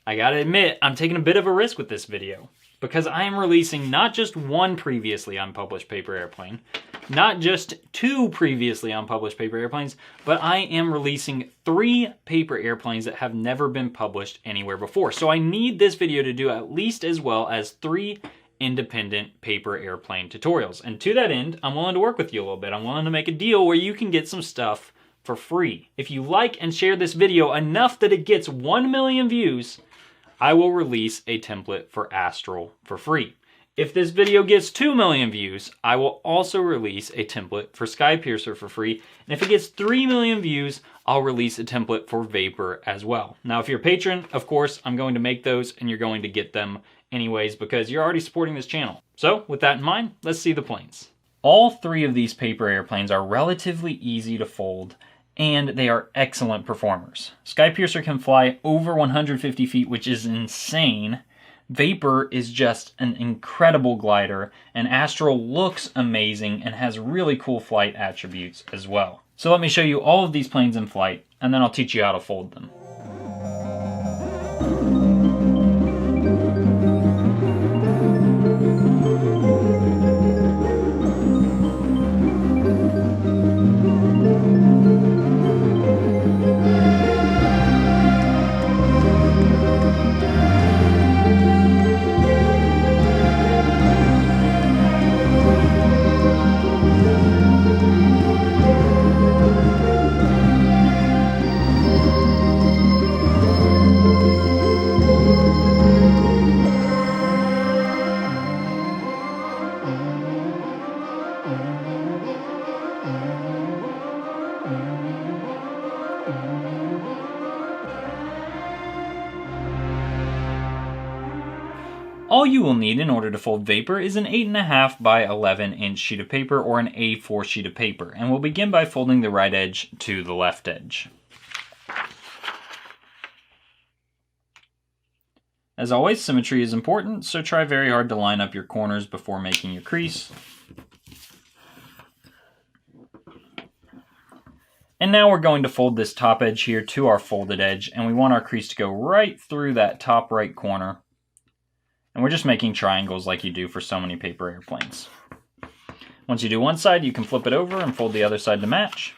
I gotta admit, I'm taking a bit of a risk with this video because I am releasing not just one previously unpublished paper airplane, not just 2 previously unpublished paper airplanes, but I am releasing 3 paper airplanes that have never been published anywhere before. So I need this video to do at least as well as 3 independent paper airplane tutorials. And to that end, I'm willing to work with you a little bit. I'm willing to make a deal where you can get some stuff for free. If you like and share this video enough that it gets 1 million views, I will release a template for Astral for free. If this video gets 2 million views, I will also release a template for Skypiercer for free. And if it gets 3 million views, I'll release a template for Vapor as well. Now, if you're a patron, of course, I'm going to make those and you're going to get them anyways because you're already supporting this channel. So with that in mind, let's see the planes. All 3 of these paper airplanes are relatively easy to fold and they are excellent performers. Skypiercer can fly over 150 feet, which is insane. Vapor is just an incredible glider, and Astral looks amazing and has really cool flight attributes as well. So let me show you all of these planes in flight, and then I'll teach you how to fold them. All you will need in order to fold Vapor is an 8.5 by 11 inch sheet of paper or an A4 sheet of paper, and we'll begin by folding the right edge to the left edge. As always, symmetry is important, so try very hard to line up your corners before making your crease. And now we're going to fold this top edge here to our folded edge, and we want our crease to go right through that top right corner. And we're just making triangles like you do for so many paper airplanes. Once you do one side, you can flip it over and fold the other side to match.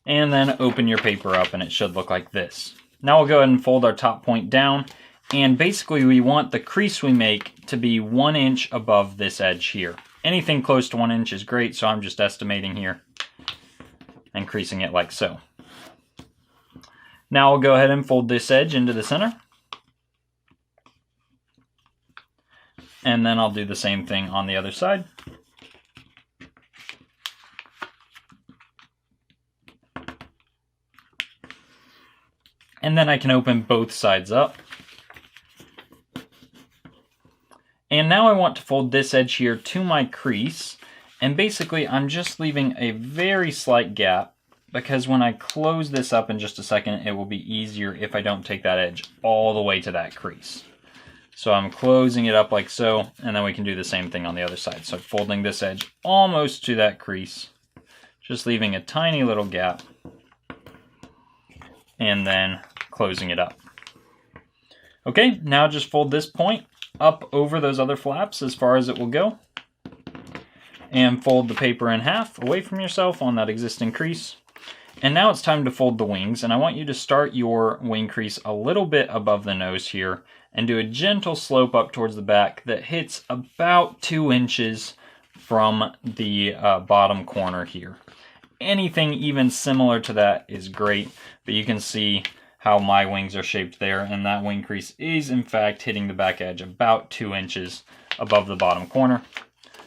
And then open your paper up and it should look like this. Now we'll go ahead and fold our top point down. And basically we want the crease we make to be 1 inch above this edge here. Anything close to 1 inch is great, so I'm just estimating here and creasing it like so. Now we'll go ahead and fold this edge into the center. And then I'll do the same thing on the other side. And then I can open both sides up. And now I want to fold this edge here to my crease. And basically I'm just leaving a very slight gap, because when I close this up in just a second, it will be easier if I don't take that edge all the way to that crease. So I'm closing it up like so, and then we can do the same thing on the other side. So folding this edge almost to that crease, just leaving a tiny little gap, and then closing it up. Okay, now just fold this point up over those other flaps as far as it will go, and fold the paper in half away from yourself on that existing crease. And now it's time to fold the wings, and I want you to start your wing crease a little bit above the nose here and do a gentle slope up towards the back that hits about 2 inches from the bottom corner here. Anything even similar to that is great, but you can see how my wings are shaped there, and that wing crease is in fact hitting the back edge about 2 inches above the bottom corner.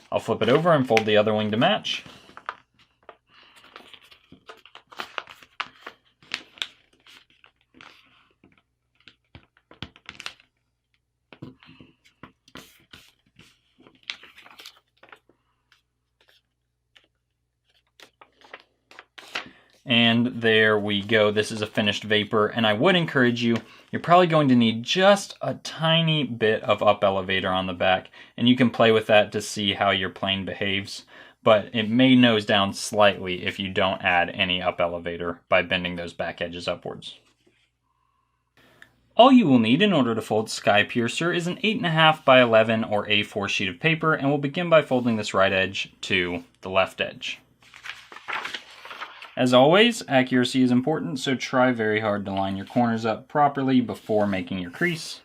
I'll flip it over and fold the other wing to match. And there we go. This is a finished Vapor, and I would encourage you, you're probably going to need just a tiny bit of up elevator on the back, and you can play with that to see how your plane behaves. but it may nose down slightly if you don't add any up elevator by bending those back edges upwards. All you will need in order to fold Sky Piercer is an 8.5 by 11 or A4 sheet of paper, and we'll begin by folding this right edge to the left edge. As always, accuracy is important, so try very hard to line your corners up properly before making your crease.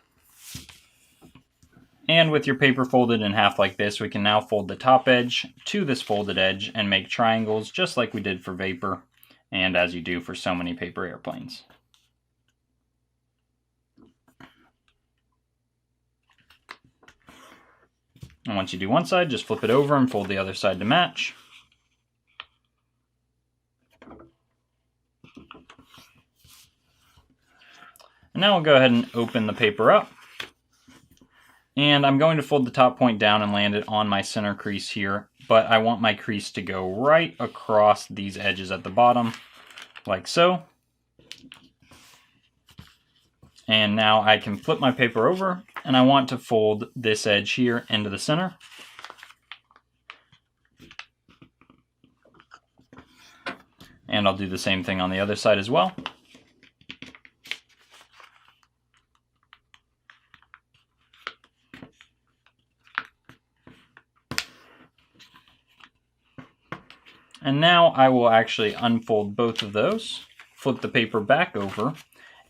And with your paper folded in half like this, we can now fold the top edge to this folded edge and make triangles just like we did for Vapor, and as you do for so many paper airplanes. And once you do one side, just flip it over and fold the other side to match. And now we'll go ahead and open the paper up. And I'm going to fold the top point down and land it on my center crease here, but I want my crease to go right across these edges at the bottom, like so. And now I can flip my paper over, and I want to fold this edge here into the center. And I'll do the same thing on the other side as well. And now I will actually unfold both of those, flip the paper back over,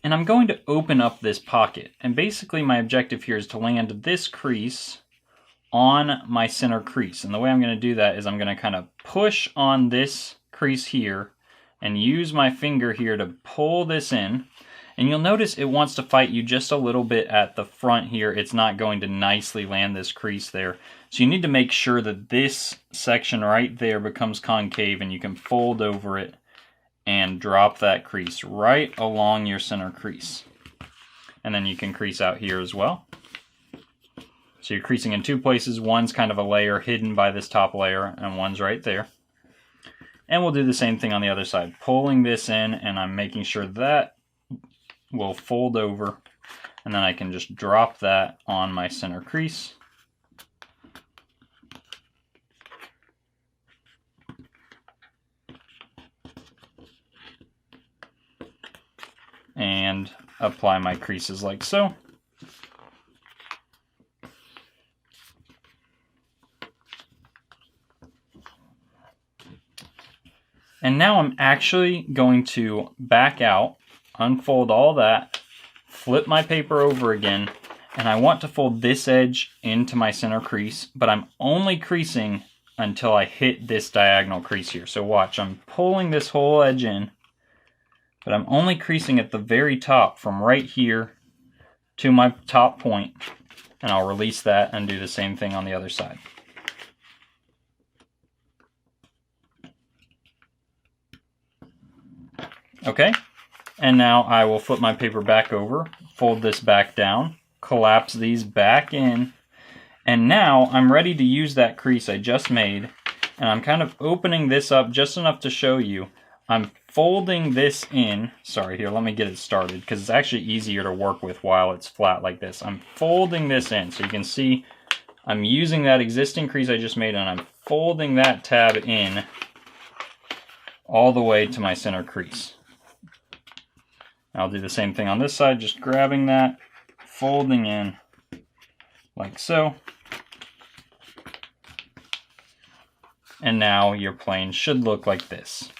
and I'm going to open up this pocket. And basically my objective here is to land this crease on my center crease. And the way I'm going to do that is I'm going to kind of push on this crease here and use my finger here to pull this in. And you'll notice it wants to fight you just a little bit at the front here. It's not going to nicely land this crease there. So you need to make sure that this section right there becomes concave and you can fold over it and drop that crease right along your center crease. And then you can crease out here as well. So you're creasing in two places. One's kind of a layer hidden by this top layer, and one's right there. And we'll do the same thing on the other side. Pulling this in, and I'm making sure that will fold over, and then I can just drop that on my center crease. And apply my creases like so. And now I'm actually going to back out, unfold all that, flip my paper over again, and I want to fold this edge into my center crease, but I'm only creasing until I hit this diagonal crease here. So watch, I'm pulling this whole edge in, but I'm only creasing at the very top from right here to my top point, and I'll release that and do the same thing on the other side. Okay, and now I will flip my paper back over, fold this back down, collapse these back in, and now I'm ready to use that crease I just made, and I'm kind of opening this up just enough to show you. I'm folding this in. Sorry, here, let me get it started because it's actually easier to work with while it's flat like this. I'm folding this in so you can see I'm using that existing crease I just made and I'm folding that tab in all the way to my center crease. I'll do the same thing on this side, just grabbing that, folding in like so. And now your plane should look like this.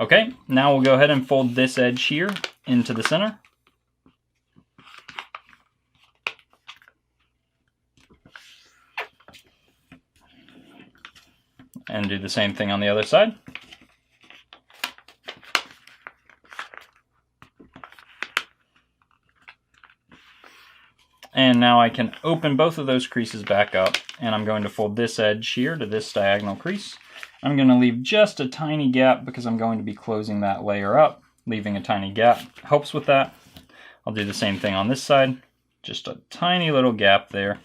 Okay, now we'll go ahead and fold this edge here into the center. And do the same thing on the other side. And now I can open both of those creases back up, and I'm going to fold this edge here to this diagonal crease. I'm going to leave just a tiny gap because I'm going to be closing that layer up. Leaving a tiny gap helps with that. I'll do the same thing on this side. Just a tiny little gap there.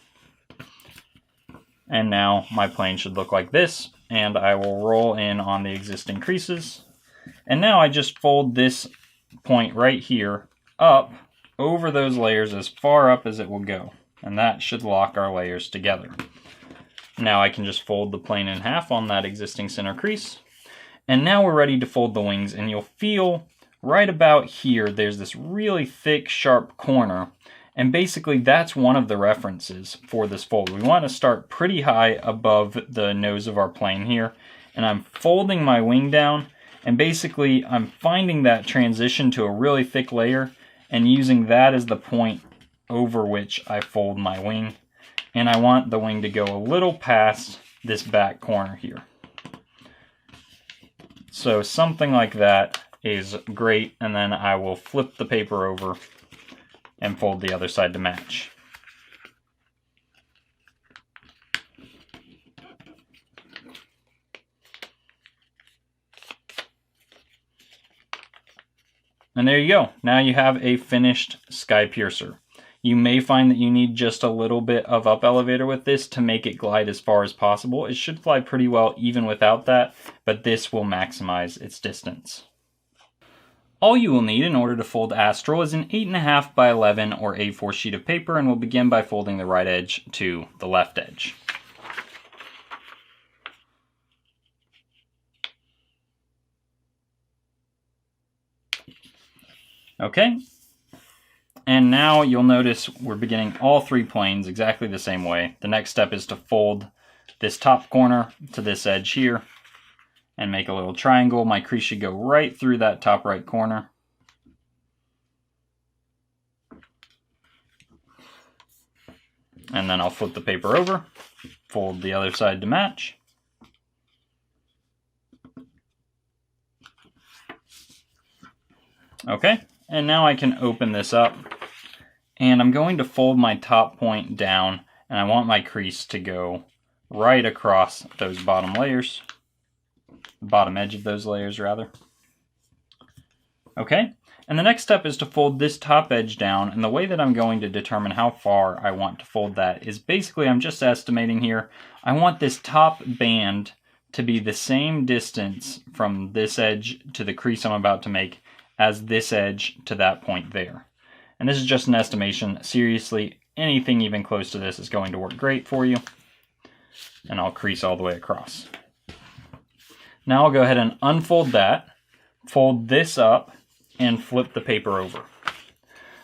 And now my plane should look like this, and I will roll in on the existing creases. And now I just fold this point right here up over those layers as far up as it will go. And that should lock our layers together. Now I can just fold the plane in half on that existing center crease. And now we're ready to fold the wings, and you'll feel right about here there's this really thick, sharp corner. And basically that's one of the references for this fold. We want to start pretty high above the nose of our plane here. And I'm folding my wing down, and basically I'm finding that transition to a really thick layer and using that as the point over which I fold my wing. And I want the wing to go a little past this back corner here. So something like that is great, and then I will flip the paper over and fold the other side to match. And there you go. Now you have a finished sky piercer. You may find that you need just a little bit of up elevator with this to make it glide as far as possible. It should fly pretty well even without that, but this will maximize its distance. All you will need in order to fold Astral is an 8.5 by 11 or A4 sheet of paper, and we'll begin by folding the right edge to the left edge. Okay, and now you'll notice we're beginning all three planes exactly the same way. The next step is to fold this top corner to this edge here and make a little triangle. My crease should go right through that top right corner. And then I'll flip the paper over, fold the other side to match. Okay, and now I can open this up, and I'm going to fold my top point down, and I want my crease to go right across those bottom layers. The bottom edge of those layers, rather. Okay, and the next step is to fold this top edge down, and the way that I'm going to determine how far I want to fold that is basically I'm just estimating here. I want this top band to be the same distance from this edge to the crease I'm about to make as this edge to that point there. And this is just an estimation. Seriously, anything even close to this is going to work great for you. And I'll crease all the way across. Now I'll go ahead and unfold that, fold this up, and flip the paper over.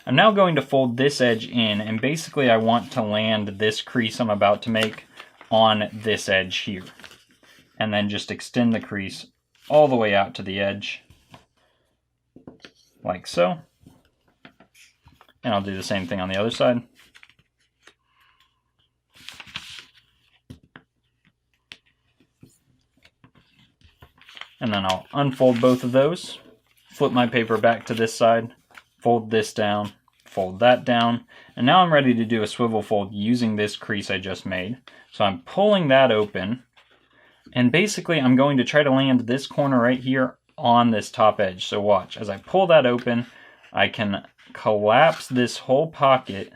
I'm now going to fold this edge in, and basically I want to land this crease I'm about to make on this edge here. And then just extend the crease all the way out to the edge, like so. And I'll do the same thing on the other side. And then I'll unfold both of those, flip my paper back to this side, fold this down, fold that down, and now I'm ready to do a swivel fold using this crease I just made. So I'm pulling that open, and basically I'm going to try to land this corner right here on this top edge. So watch, as I pull that open, I can collapse this whole pocket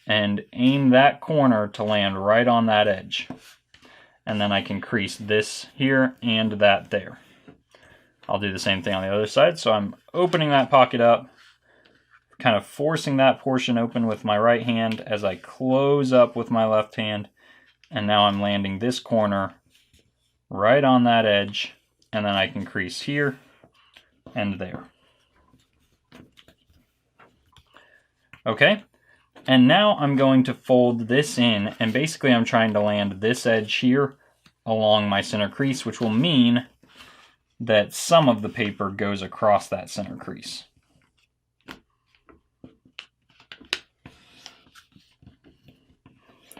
and aim that corner to land right on that edge. And then I can crease this here and that there. I'll do the same thing on the other side. So I'm opening that pocket up, kind of forcing that portion open with my right hand as I close up with my left hand. And now I'm landing this corner right on that edge. And then I can crease here and there. Okay, and now I'm going to fold this in, and basically I'm trying to land this edge here along my center crease, which will mean that some of the paper goes across that center crease.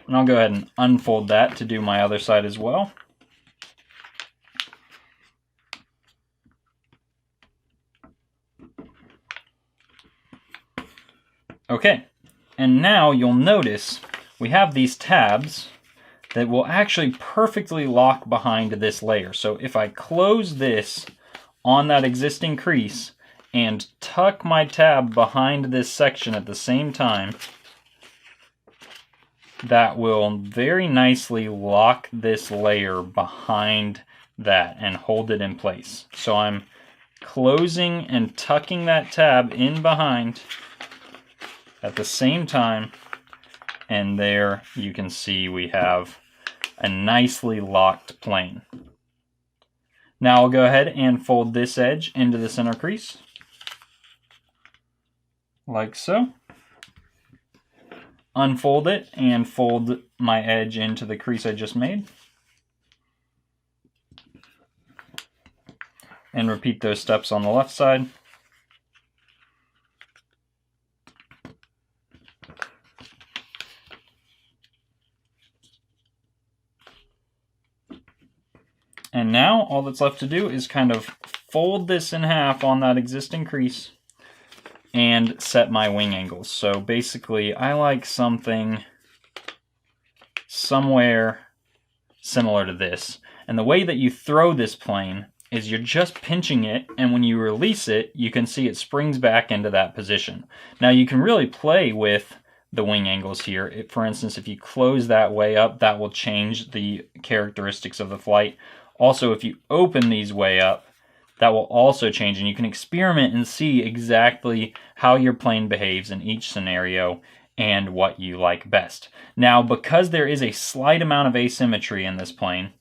And I'll go ahead and unfold that to do my other side as well. Okay, and now you'll notice we have these tabs that will actually perfectly lock behind this layer. So if I close this on that existing crease and tuck my tab behind this section at the same time, that will very nicely lock this layer behind that and hold it in place. So I'm closing and tucking that tab in behind at the same time, and there you can see we have a nicely locked plane. Now I'll go ahead and fold this edge into the center crease, like so. Unfold it and fold my edge into the crease I just made. And repeat those steps on the left side. And now all that's left to do is kind of fold this in half on that existing crease and set my wing angles. So basically I like something somewhere similar to this. And the way that you throw this plane is you're just pinching it, and when you release it, you can see it springs back into that position. Now you can really play with the wing angles here. For instance, if you close that way up, that will change the characteristics of the flight. Also, if you open these way up, that will also change, and you can experiment and see exactly how your plane behaves in each scenario and what you like best. Now, because there is a slight amount of asymmetry in this plane,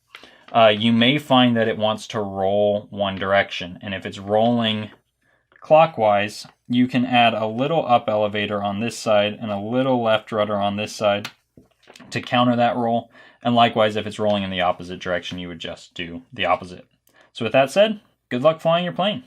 you may find that it wants to roll one direction, and if it's rolling clockwise, you can add a little up elevator on this side and a little left rudder on this side to counter that roll. And likewise, if it's rolling in the opposite direction, you would just do the opposite. So with that said, good luck flying your plane.